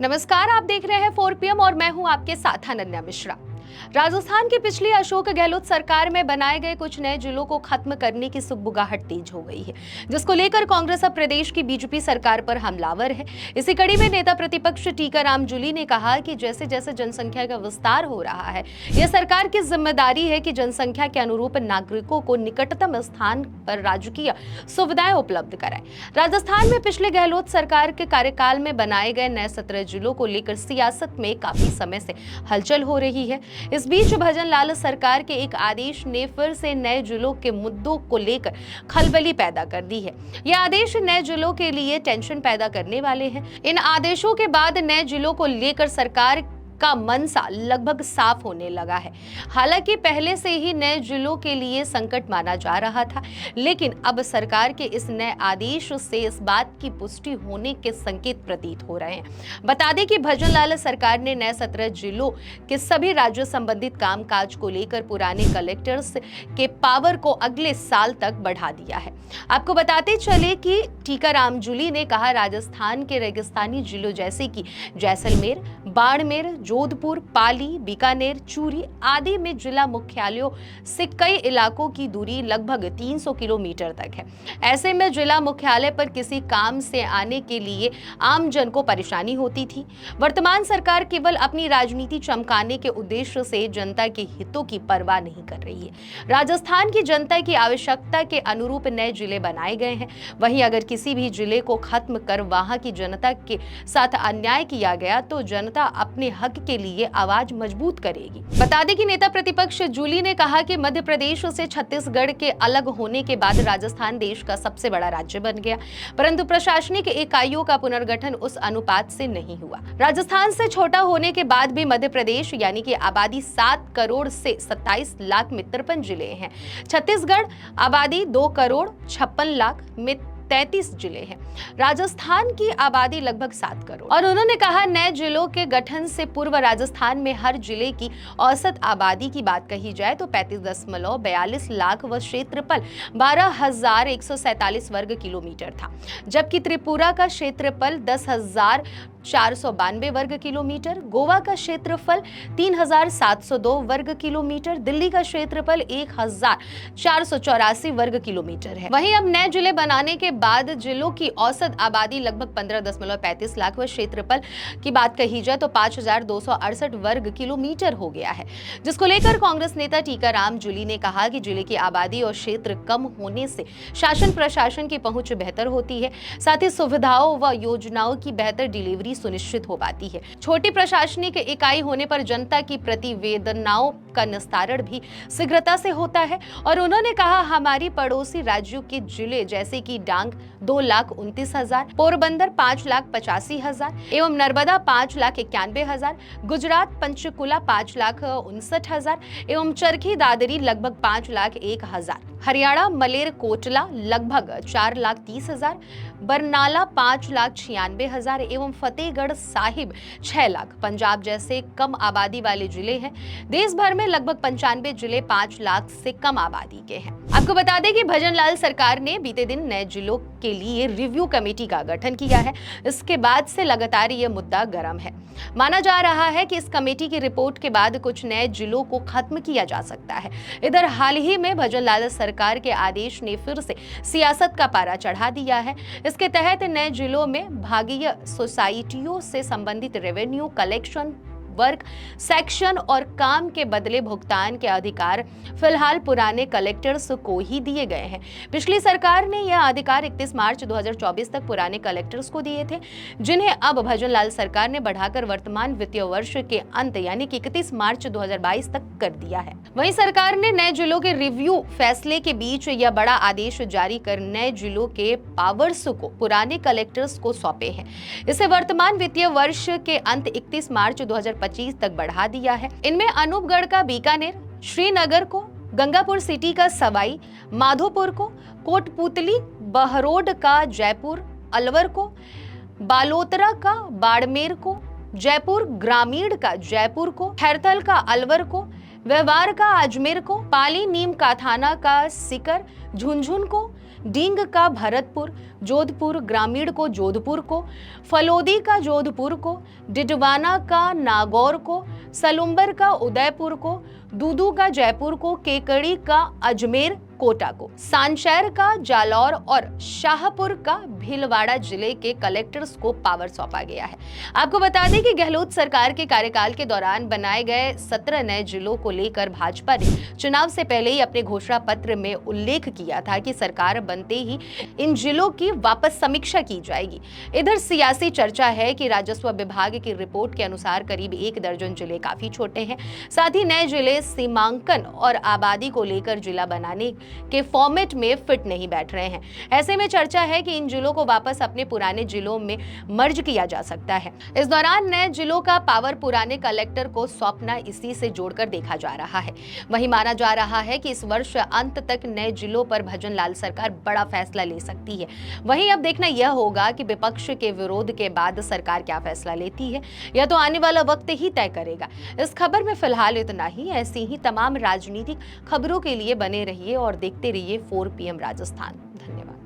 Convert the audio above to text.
नमस्कार, आप देख रहे हैं 4 PM और मैं हूं आपके साथ अनन्या मिश्रा। राजस्थान की पिछली अशोक गहलोत सरकार में बनाए गए कुछ नए जिलों को खत्म करने की सुगबुगाहट तेज हो गई है, जिसको लेकर कांग्रेस अब प्रदेश की बीजेपी सरकार पर हमलावर है। इसी कड़ी में नेता प्रतिपक्ष टीकाराम जूली ने कहा कि जैसे जैसे जनसंख्या का विस्तार हो रहा है, यह सरकार की जिम्मेदारी है कि जनसंख्या के अनुरूप नागरिकों को निकटतम स्थान पर राजकीय सुविधाएं उपलब्ध कराएं। राजस्थान में पिछले गहलोत सरकार के कार्यकाल में बनाए गए नए 17 जिलों को लेकर सियासत में काफी समय से हलचल हो रही है। इस बीच भजन लाल सरकार के एक आदेश ने फिर से नए जिलों के मुद्दों को लेकर खलबली पैदा कर दी है। ये आदेश नए जिलों के लिए टेंशन पैदा करने वाले हैं। इन आदेशों के बाद नए जिलों को लेकर सरकार का मनसा लगभग साफ होने लगा है। हालांकि पहले से ही नए जिलों के लिए संकट माना जा रहा था, लेकिन अब सरकार के इस नए आदेश से इस बात की पुष्टि होने के संकेत प्रतीत हो रहे हैं। बता दें कि भजन लाल सरकार ने नए 17 जिलों के सभी राज्य संबंधित कामकाज को लेकर पुराने कलेक्टर्स के पावर को अगले साल तक बढ़ा दिया है। आपको बताते चले कि टीकाराम जूली ने कहा, राजस्थान के रेगिस्तानी जिलों जैसे कि जैसलमेर, बाड़मेर, जोधपुर, पाली, बीकानेर, चूरू आदि में जिला मुख्यालयों से कई इलाकों की दूरी लगभग 300 किलोमीटर तक है। ऐसे में जिला मुख्यालय पर किसी काम से आने के लिए आम जन को परेशानी होती थी। वर्तमान सरकार केवल अपनी राजनीति चमकाने के उद्देश्य से जनता के हितों की परवाह नहीं कर रही है। राजस्थान की जनता की आवश्यकता के अनुरूप नए जिले बनाए गए हैं। वहीं अगर किसी भी जिले को खत्म कर वहां की जनता के साथ अन्याय किया गया तो जनता अपने हक के लिए आवाज मजबूत करेगी। बता दें कि नेता प्रतिपक्ष जूली ने कहा कि मध्य प्रदेश से छत्तीसगढ़ के अलग होने के बाद राजस्थान देश का सबसे बड़ा राज्य बन गया, परंतु प्रशासनिक इकाइयों का पुनर्गठन उस अनुपात से नहीं हुआ। राजस्थान से छोटा होने के बाद भी मध्य प्रदेश यानी कि आबादी 7 करोड़ से 27 लाख में 53 जिले हैं। छत्तीसगढ़ आबादी 2 करोड़ 56 लाख में 33 जिले हैं। राजस्थान की आबादी लगभग 7 करोड़। और उन्होंने कहा, नए जिलों के गठन से पूर्व राजस्थान में हर जिले की औसत आबादी की बात कही जाए तो 35.42 लाख व क्षेत्रफल 12,147 वर्ग किलोमीटर था, जबकि त्रिपुरा का क्षेत्रफल 10,492 वर्ग किलोमीटर, गोवा का क्षेत्रफल 3,702 वर्ग किलोमीटर, दिल्ली का क्षेत्रफल 1,484 वर्ग किलोमीटर है। वहीं अब नए जिले बनाने के बाद जिलों की औसत आबादी लगभग 15.35 लाख व क्षेत्रफल की बात कही जाए तो 5,268 वर्ग किलोमीटर हो गया है, जिसको लेकर कांग्रेस नेता टीकाराम जूली ने कहा कि जिले की आबादी और क्षेत्र कम होने से शासन प्रशासन की पहुंच बेहतर होती है, साथ ही सुविधाओं व योजनाओं की बेहतर डिलीवरी सुनिश्चित हो पाती है। छोटी प्रशासनिक इकाई होने पर जनता की प्रतिवेदनाओं का निस्तारण भी शीघ्रता से होता है। और उन्होंने कहा, हमारी पड़ोसी राज्यों के जिले जैसे कि डांग 2,29,000, पोरबंदर 5,85,000 एवं नर्मदा 5,91,000, गुजरात पंचकुला 5,59,000 एवं चरखी दादरी लगभग 5,01,000, हरियाणा मलेरकोटला लगभग 4,30,000, बरनाला 5,96,000 एवं फतेहगढ़ साहिब 6 लाख। पंजाब जैसे कम आबादी वाले जिले हैं। देश भर में लगभग 95 जिले 5 लाख से कम आबादी के हैं। आपको बता दें कि भजन लाल सरकार ने बीते दिन नए जिलों के लिए रिव्यू कमेटी का गठन किया है। इसके बाद से लगातार ये मुद्दा गर्म है। माना जा रहा है कि इस कमेटी की रिपोर्ट के बाद कुछ नए जिलों को खत्म किया जा सकता है। इधर हाल ही में भजन लाल सरकार के आदेश ने फिर से सियासत का पारा चढ़ा दिया है। इसके तहत नए जिलों में भागीय सोसाइटियों से संबंधित रेवेन्यू कलेक्शन, वर्क सेक्शन और काम के बदले भुगतान के अधिकार फिलहाल पुराने कलेक्टर्स को ही दिए गए हैं। पिछली सरकार ने यह अधिकार 31 मार्च 2024 तक पुराने कलेक्टर्स को दिए थे, जिन्हें अब भजन लाल सरकार ने बढ़ाकर वर्तमान वित्तीय वर्ष के अंत यानी कि 31 मार्च 2022 तक कर दिया है। वहीं सरकार ने नए जिलों के रिव्यू फैसले के बीच यह बड़ा आदेश जारी कर नए जिलों के पावर्स को पुराने कलेक्टर्स को सौंपे हैं। इसे वर्तमान वित्तीय वर्ष के अंत 31 मार्च 2025 तक बढ़ा दिया है। इनमें अनूपगढ़ का बीकानेर, श्रीनगर को, गंगापुर सिटी का सवाई माधोपुर को, कोटपुतली बहरोड का जयपुर, अलवर को, बालोतरा का बाड़मेर को, जयपुर ग्रामीण का जयपुर को, खैरथल का अलवर को, व्यवहार का अजमेर को, पाली नीम का थाना का सीकर, झुंझुन को, डींग का भरतपुर, जोधपुर ग्रामीण को जोधपुर को, फलोदी का जोधपुर को, डिडवाना का नागौर को, सलुम्बर का उदयपुर को, दूदू का जयपुर को, केकड़ी का अजमेर कोटा को, सांशैर का जालौर और शाहपुर का भीलवाड़ा जिले के कलेक्टर्स को पावर सौंपा गया है। आपको बता दें कि गहलोत सरकार के कार्यकाल के दौरान बनाए गए 17 नए जिलों को लेकर भाजपा ने चुनाव से पहले ही अपने घोषणा पत्र में उल्लेख किया था कि सरकार बनते ही इन जिलों की वापस समीक्षा की जाएगी। इधर सियासी चर्चा है कि राजस्व विभाग की रिपोर्ट के अनुसार करीब 1 दर्जन जिले काफी छोटे हैं। साथ ही नए जिले सीमांकन और आबादी को लेकर जिला बनाने के फॉर्मेट में फिट नहीं बैठ रहे हैं। ऐसे में चर्चा है कि इन जिलों को वापस अपने पुराने जिलों में मर्ज किया जा सकता है। इस दौरान नए जिलों का पावर पुराने कलेक्टर को सौंपना इसी से जोड़कर देखा जा रहा है। वहीं माना जा रहा है कि इस वर्ष अंत तक नए जिलों पर भजन लाल सरकार बड़ा फैसला ले सकती है। वहीं अब देखना यह होगा कि विपक्ष के विरोध के बाद सरकार क्या फैसला लेती है, यह तो आने वाला वक्त ही तय करेगा। इस खबर में फिलहाल इतना ही। ऐसी ही तमाम राजनीतिक खबरों के लिए बने रहिए और देखते रहिए 4 PM राजस्थान। धन्यवाद।